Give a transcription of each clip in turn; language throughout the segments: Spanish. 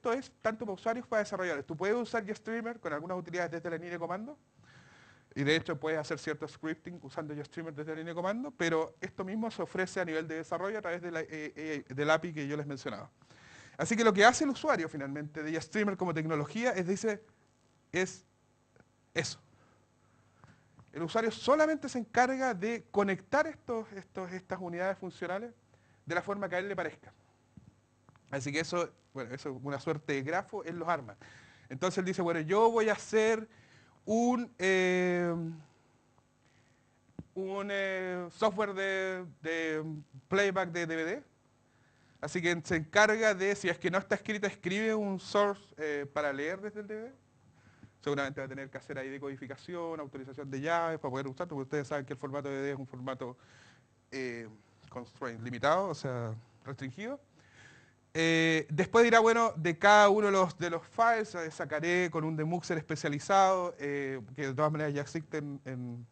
esto es tanto para usuarios como para desarrolladores. Tú puedes usar GeoStreamer con algunas utilidades desde la línea de comando, y de hecho puedes hacer cierto scripting usando GeoStreamer desde la línea de comando, pero esto mismo se ofrece a nivel de desarrollo a través de del API que yo les mencionaba. Así que lo que hace el usuario finalmente de GeoStreamer como tecnología es eso. El usuario solamente se encarga de conectar estas unidades funcionales de la forma que a él le parezca. Así que eso, bueno, eso es una suerte de grafo, él los arma. Entonces él dice, bueno, yo voy a hacer un software de playback de DVD. Así que se encarga de, si es que no está escrita, escribe un source para leer desde el DVD. Seguramente va a tener que hacer ahí decodificación, autorización de llaves para poder usar, porque ustedes saben que el formato de DVD es un formato constrained, limitado, o sea, restringido. Después dirá, bueno, de cada uno de los files sacaré con un demuxer especializado, que de todas maneras ya existen en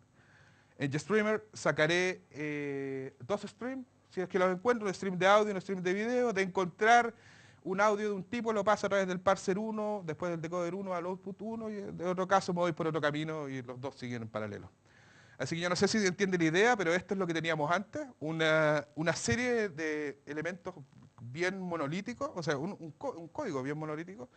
GeoStreamer, sacaré 2 streams, si es que los encuentro, un stream de audio y un stream de video. De encontrar un audio de un tipo, lo paso a través del parser 1, después del decoder 1 al output 1, y de otro caso me voy por otro camino y los dos siguen en paralelo. Así que yo no sé si entiende la idea, pero esto es lo que teníamos antes, una serie de elementos bien monolíticos, o sea, un código bien monolítico,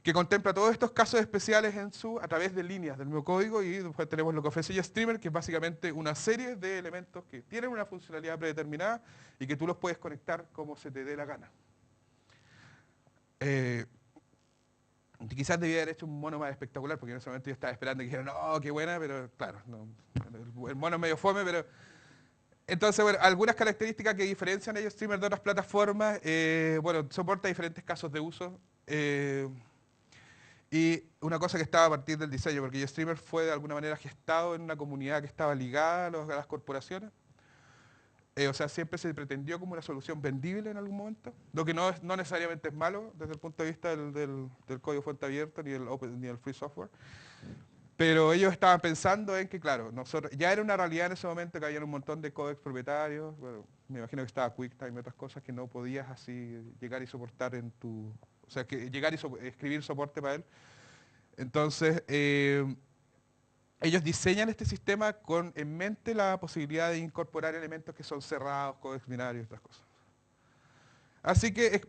que contempla todos estos casos especiales a través de líneas del mismo código, y después tenemos lo que ofrece GeoStreamer, que es básicamente una serie de elementos que tienen una funcionalidad predeterminada y que tú los puedes conectar como se te dé la gana. Quizás debía haber hecho un mono más espectacular, porque en ese momento yo estaba esperando que dijeran, no, qué buena, pero claro, no, el mono es medio fome, pero... Entonces, bueno, algunas características que diferencian a GeoStreamer de otras plataformas, bueno, soporta diferentes casos de uso. Y una cosa que estaba a partir del diseño, porque GeoStreamer fue de alguna manera gestado en una comunidad que estaba ligada a las corporaciones. O sea, siempre se pretendió como una solución vendible en algún momento, lo que no necesariamente es malo desde el punto de vista del código fuente abierto ni el free software. Pero ellos estaban pensando en que, claro, ya era una realidad en ese momento que había un montón de códecs propietarios. Bueno, me imagino que estaba QuickTime y otras cosas que no podías así llegar y soportar o sea, que llegar y escribir soporte para él. Entonces, ellos diseñan este sistema con en mente la posibilidad de incorporar elementos que son cerrados, códex binarios y otras cosas. Así que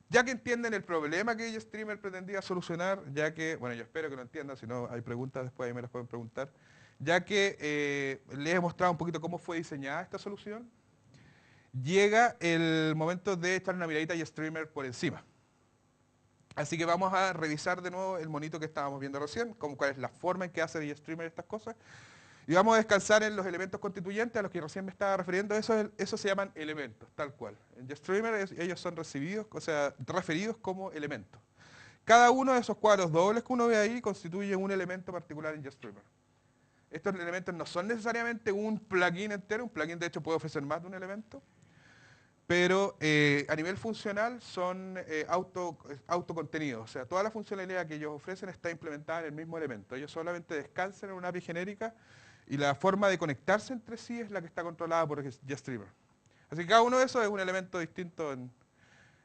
ya que entienden el problema que GeoStreamer pretendía solucionar, ya que, bueno, yo espero que lo entiendan, si no hay preguntas después ahí me las pueden preguntar, ya que les he mostrado un poquito cómo fue diseñada esta solución, llega el momento de echar una miradita a GeoStreamer por encima. Así que vamos a revisar de nuevo el monito que estábamos viendo recién, cuál es la forma en que hace GeoStreamer estas cosas. Y vamos a descansar en los elementos constituyentes a los que recién me estaba refiriendo. Eso se llaman elementos, tal cual. En GeoStreamer ellos son referidos como elementos. Cada uno de esos cuadros dobles que uno ve ahí constituye un elemento particular en GeoStreamer. Estos elementos no son necesariamente un plugin entero, un plugin de hecho puede ofrecer más de un elemento, pero a nivel funcional son autocontenidos. O sea, toda la funcionalidad que ellos ofrecen está implementada en el mismo elemento. Ellos solamente descansan en una API genérica y la forma de conectarse entre sí es la que está controlada por GeoStreamer. Así que cada uno de esos es un elemento distinto en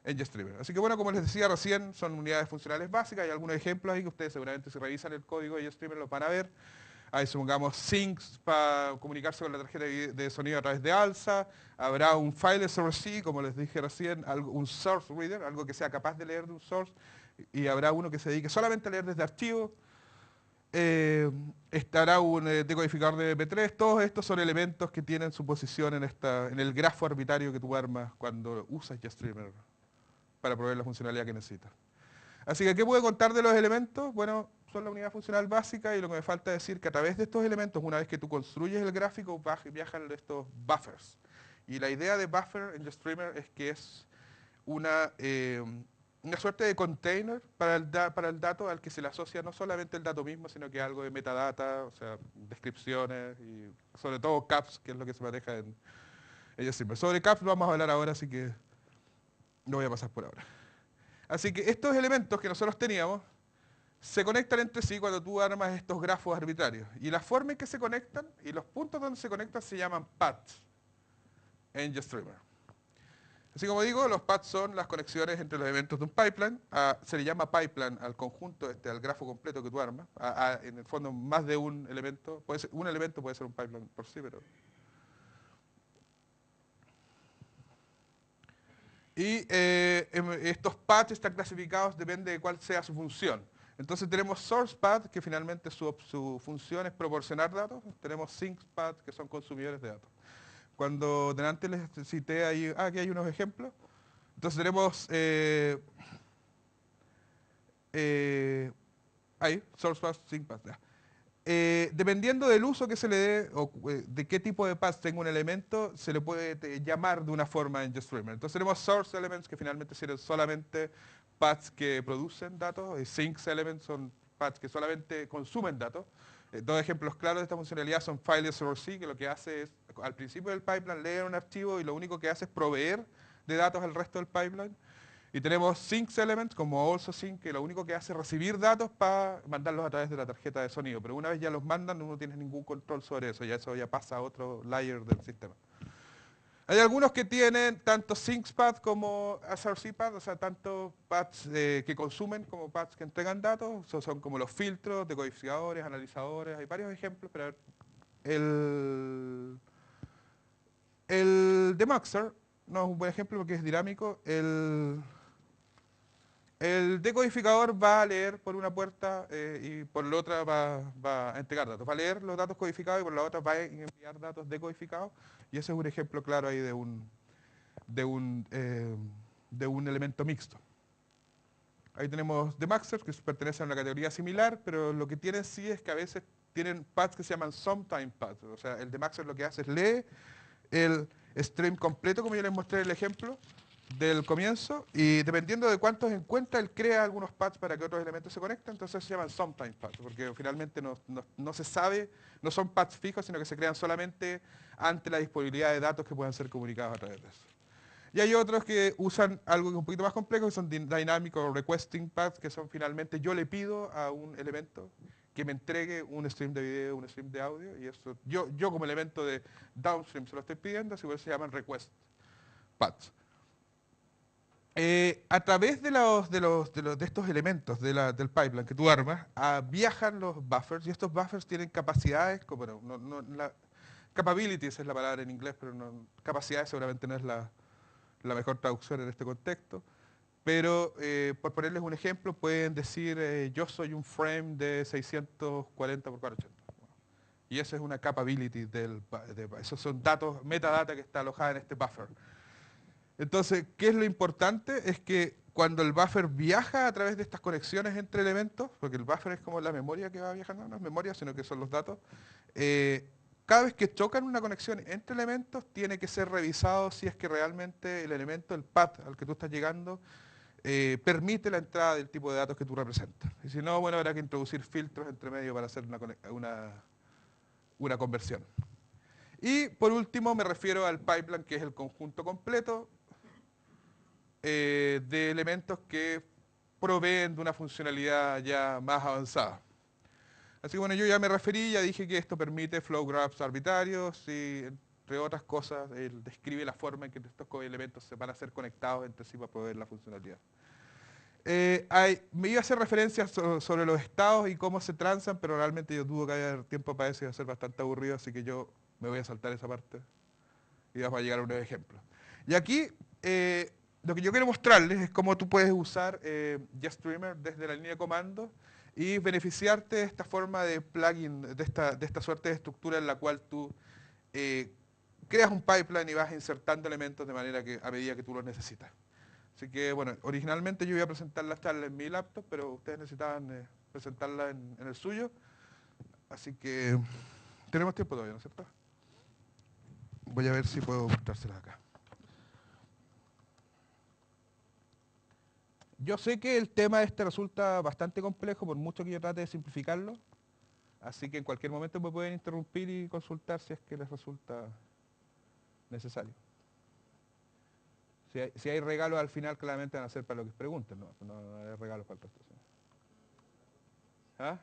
GeoStreamer. Así que bueno, como les decía recién, son unidades funcionales básicas. Hay algunos ejemplos ahí que ustedes seguramente si revisan el código de GeoStreamer los van a ver. Ahí supongamos syncs para comunicarse con la tarjeta de sonido a través de ALSA. Habrá un file SRC, como les dije recién, un source reader, algo que sea capaz de leer de un source. Y habrá uno que se dedique solamente a leer desde archivos. Estará un decodificador de MP3. Todos estos son elementos que tienen su posición en el grafo arbitrario que tú armas cuando usas GeoStreamer para proveer la funcionalidad que necesitas. Así que, ¿qué puedo contar de los elementos? Bueno, son la unidad funcional básica y lo que me falta decir que a través de estos elementos, una vez que tú construyes el gráfico, viajan estos buffers. Y la idea de buffer en GeoStreamer es que es una suerte de container para el dato al que se le asocia no solamente el dato mismo, sino que algo de metadata, o sea, descripciones y sobre todo caps, que es lo que se maneja en GeoStreamer. Sobre caps vamos a hablar ahora, así que lo voy a pasar por ahora. Así que estos elementos que nosotros teníamos se conectan entre sí cuando tú armas estos grafos arbitrarios. Y la forma en que se conectan y los puntos donde se conectan se llaman paths en GeoStreamer. Así como digo, los paths son las conexiones entre los elementos de un pipeline. Se le llama pipeline al conjunto, al grafo completo que tú armas. En el fondo, más de un elemento. Un elemento puede ser un pipeline por sí, pero... Y estos paths están clasificados, depende de cuál sea su función. Entonces tenemos source path, que finalmente su función es proporcionar datos. Tenemos sync path, que son consumidores de datos. Cuando delante les cité ahí, aquí hay unos ejemplos. Entonces tenemos ahí, source path, sync path. Ya. Dependiendo del uso que se le dé o de qué tipo de path tenga un elemento, se le puede llamar de una forma en JStreamer. Entonces tenemos source elements que finalmente sirven solamente paths que producen datos, y sync elements son paths que solamente consumen datos. Dos ejemplos claros de esta funcionalidad son file_src, que lo que hace es, al principio del pipeline, leer un archivo y lo único que hace es proveer de datos al resto del pipeline. Y tenemos sync elements como also sync, que lo único que hace es recibir datos para mandarlos a través de la tarjeta de sonido. Pero una vez ya los mandan, no tienes ningún control sobre eso, eso ya pasa a otro layer del sistema. Hay algunos que tienen tanto sync path como SRC path, o sea, tanto paths que consumen como paths que entregan datos. Son como los filtros, decodificadores, analizadores, hay varios ejemplos, pero el demuxer no es un buen ejemplo porque es dinámico. El decodificador va a leer por una puerta y por la otra va a entregar datos. Va a leer los datos codificados y por la otra va a enviar datos decodificados. Y ese es un ejemplo claro ahí de un, eh, de un elemento mixto. Ahí tenemos demaxers que pertenecen a una categoría similar, pero lo que tienen sí es que a veces tienen paths que se llaman sometime paths. O sea, el demaxer lo que hace es lee el stream completo, como yo les mostré en el ejemplo del comienzo, y dependiendo de cuántos encuentra, él crea algunos paths para que otros elementos se conecten, entonces se llaman sometime paths, porque finalmente no se sabe, no son paths fijos, sino que se crean solamente ante la disponibilidad de datos que puedan ser comunicados a través de eso. Y hay otros que usan algo que es un poquito más complejo, que son dynamic o requesting paths, que son finalmente yo le pido a un elemento que me entregue un stream de video, un stream de audio, y eso yo como elemento de downstream se lo estoy pidiendo, así que se llaman request paths. A través de estos elementos del pipeline que tú armas, viajan los buffers, y estos buffers tienen capacidades, como capabilities es la palabra en inglés, pero capacidades seguramente no es la mejor traducción en este contexto. Pero por ponerles un ejemplo, pueden decir yo soy un frame de 640 por 480. Y esa es una capability esos son datos, metadata que está alojada en este buffer. Entonces, ¿qué es lo importante? Es que cuando el buffer viaja a través de estas conexiones entre elementos, porque el buffer es como la memoria que va viajando, no es memoria, sino que son los datos, eh, cada vez que chocan una conexión entre elementos, tiene que ser revisado si es que realmente el elemento, el path al que tú estás llegando, permite la entrada del tipo de datos que tú representas. Y si no, bueno, habrá que introducir filtros entre medio para hacer una conversión. Y por último me refiero al pipeline, que es el conjunto completo de elementos que proveen de una funcionalidad ya más avanzada. Así que bueno, yo ya me referí, ya dije que esto permite flow graphs arbitrarios y entre otras cosas, él describe la forma en que estos elementos se van a ser conectados entre sí para proveer la funcionalidad. Me iba a hacer referencias sobre los estados y cómo se transan, pero realmente yo dudo que haya tiempo para eso y va a ser bastante aburrido, así que yo me voy a saltar esa parte y vamos a llegar a unos ejemplos. Y aquí lo que yo quiero mostrarles es cómo tú puedes usar JStreamer desde la línea de comandos y beneficiarte de esta forma de plugin, de esta suerte de estructura en la cual tú creas un pipeline y vas insertando elementos de manera que a medida que tú los necesitas. Así que, bueno, originalmente yo iba a presentar la charla en mi laptop, pero ustedes necesitaban presentarla en el suyo. Así que tenemos tiempo todavía, ¿no es cierto? Voy a ver si puedo mostrárselas acá. Yo sé que el tema este resulta bastante complejo, por mucho que yo trate de simplificarlo. Así que en cualquier momento me pueden interrumpir y consultar si es que les resulta necesario. Si hay regalos al final, claramente van a ser para lo que pregunten, no hay regalos para el resto. ¿Ah?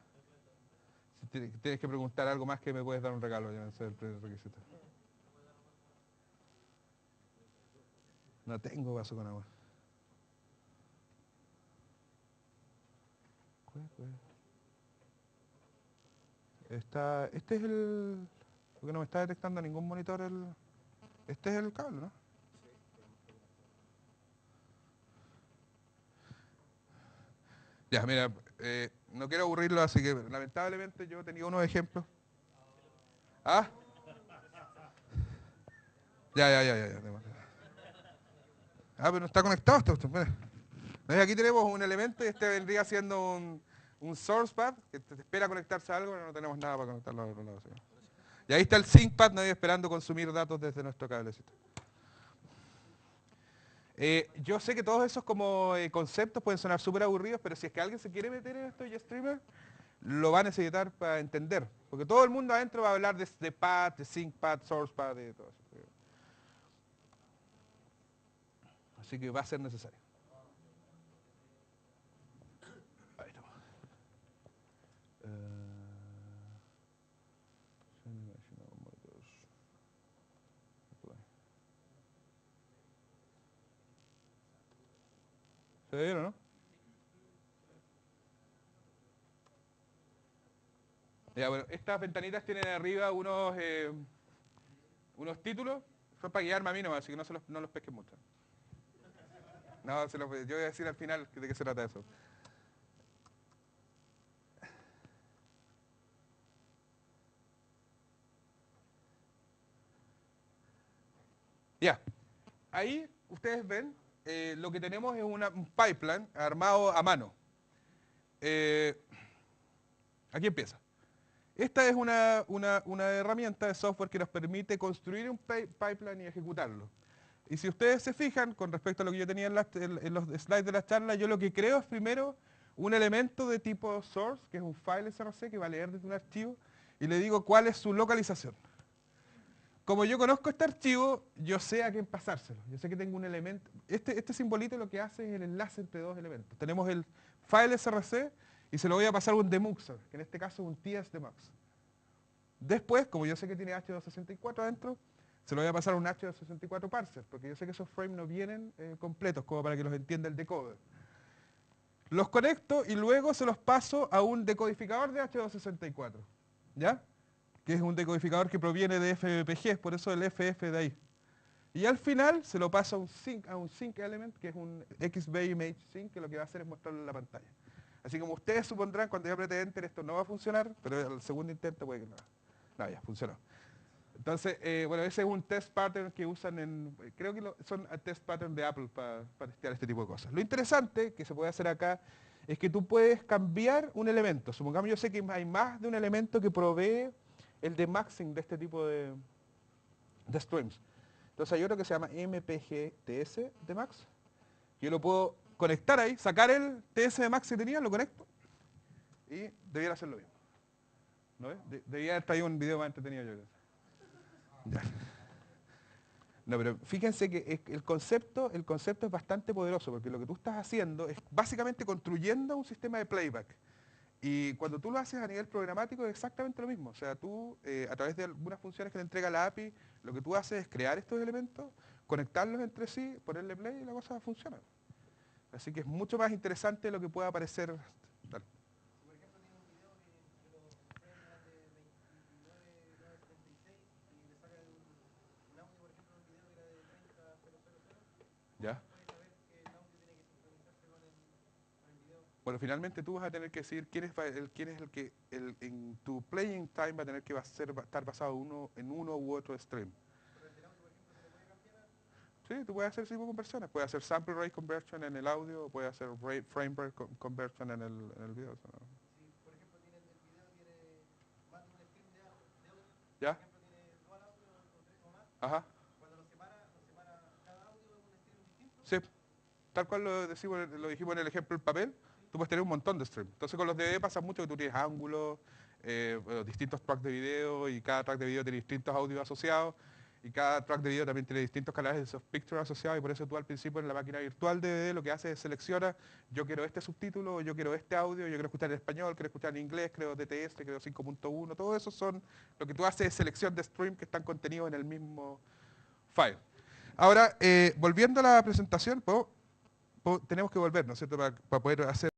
Si tienes que preguntar algo más, que me puedes dar un regalo, ya no sé el requisito. No tengo vaso con agua. Este es el... Porque no me está detectando ningún monitor el... Este es el cable, ¿no? Ya, mira, no quiero aburrirlo, así que lamentablemente yo tenía unos ejemplos. ¿Ah? Ya. Ah, pero no está conectado esto, mira. Aquí tenemos un elemento y este vendría siendo un source pad que te espera conectarse a algo, pero no tenemos nada para conectarlo al otro lado. ¿Sí? Y ahí está el sync pad, nadie esperando consumir datos desde nuestro cablecito. Yo sé que todos esos como conceptos pueden sonar súper aburridos, pero si es que alguien se quiere meter en esto de streamer, lo va a necesitar para entender. Porque todo el mundo adentro va a hablar de pad, de sync pad, source pad, de todo eso. Así que va a ser necesario. Ahí estamos. ¿Se ve bien o no? Ya, bueno, estas ventanitas tienen arriba unos títulos. Fue para guiarme a mí nomás, así que no los pesquen mucho. No, yo voy a decir al final de qué se trata eso. Ya, ahí ustedes ven, lo que tenemos es un pipeline armado a mano. Aquí empieza. Esta es una herramienta de software que nos permite construir un pipeline y ejecutarlo. Y si ustedes se fijan, con respecto a lo que yo tenía en los slides de la charla, yo lo que creo es primero un elemento de tipo source, que es un file src que va a leer desde un archivo, y le digo cuál es su localización. Como yo conozco este archivo, yo sé a quién pasárselo. Yo sé que tengo un elemento. Este simbolito lo que hace es el enlace entre dos elementos. Tenemos el file src y se lo voy a pasar a un demuxer, que en este caso es un TS-demux. Después, como yo sé que tiene H264 adentro, se lo voy a pasar a un H264 parser, porque yo sé que esos frames no vienen completos, como para que los entienda el decoder. Los conecto y luego se los paso a un decodificador de H264, ¿ya? Que es un decodificador que proviene de FPGA, por eso el FF de ahí. Y al final se lo paso a un sync element, que es un XB Image Sync, que lo que va a hacer es mostrarlo en la pantalla. Así como ustedes supondrán, cuando yo apriete Enter esto no va a funcionar, pero al segundo intento puede que no. No, ya, funcionó. Entonces, bueno, ese es un test pattern que usan creo que son test pattern de Apple para testear este tipo de cosas. Lo interesante que se puede hacer acá es que tú puedes cambiar un elemento. Supongamos, yo sé que hay más de un elemento que provee el demaxing de este tipo de streams. Entonces hay otro que se llama MPG-TS demax. Yo lo puedo conectar ahí, sacar el TS demax que tenía, lo conecto y debiera hacer lo mismo. ¿No ves? Debería haber traído un video más entretenido yo creo. Ya. No, pero fíjense que el concepto es bastante poderoso, porque lo que tú estás haciendo es básicamente construyendo un sistema de playback. Y cuando tú lo haces a nivel programático es exactamente lo mismo. O sea, tú, a través de algunas funciones que te entrega la API, lo que tú haces es crear estos elementos, conectarlos entre sí, ponerle play y la cosa funciona. Así que es mucho más interesante lo que pueda parecer. Dale. ¿Ya? Bueno, finalmente tú vas a tener que decidir quién es el que en tu playing time va a tener que estar basado en uno u otro stream. Sí, tú puedes hacer ese tipo de conversiones. Puedes hacer sample rate conversion en el audio, o puedes hacer frame rate conversion en el video. ¿No? ¿Ya? Ajá. Sí, tal cual lo dijimos en el ejemplo del papel, tú puedes tener un montón de streams. Entonces con los DVD pasa mucho que tú tienes ángulos, bueno, distintos tracks de video y cada track de video tiene distintos audios asociados y cada track de video también tiene distintos canales de soft picture asociados y por eso tú al principio en la máquina virtual de DVD lo que haces es selecciona, yo quiero este subtítulo, yo quiero este audio, yo quiero escuchar en español, quiero escuchar en inglés, creo DTS, creo 5.1, todo eso son, lo que tú haces es selección de stream que están contenidos en el mismo file. Ahora, volviendo a la presentación, tenemos que volver, ¿no es cierto?, para poder hacer